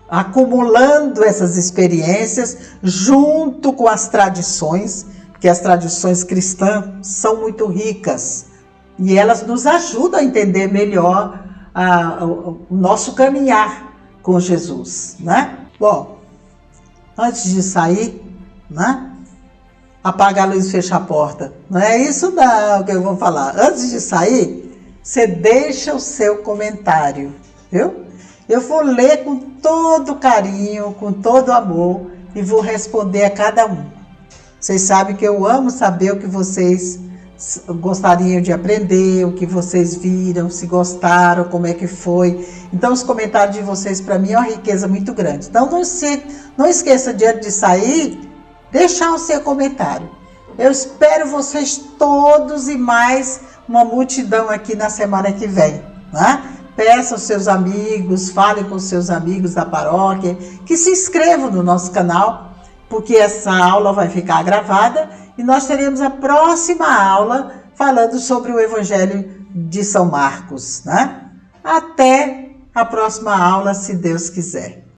acumulando essas experiências junto com as tradições, que as tradições cristãs são muito ricas e elas nos ajudam a entender melhor o nosso caminhar com Jesus, né? Bom, antes de sair, né? Apaga a luz e fecha a porta. Não é isso não que eu vou falar. Antes de sair, você deixa o seu comentário, viu? Eu vou ler com todo carinho, com todo amor e vou responder a cada um. Vocês sabem que eu amo saber o que vocês gostariam de aprender, o que vocês viram, se gostaram, como é que foi. Então, os comentários de vocês, para mim, é uma riqueza muito grande. Então, não esqueça, de antes de sair, deixar o seu comentário. Eu espero vocês todos e mais uma multidão aqui na semana que vem, né? Peça aos seus amigos, fale com os seus amigos da paróquia, que se inscrevam no nosso canal, porque essa aula vai ficar gravada e nós teremos a próxima aula falando sobre o Evangelho de São Marcos, né? Até a próxima aula, se Deus quiser.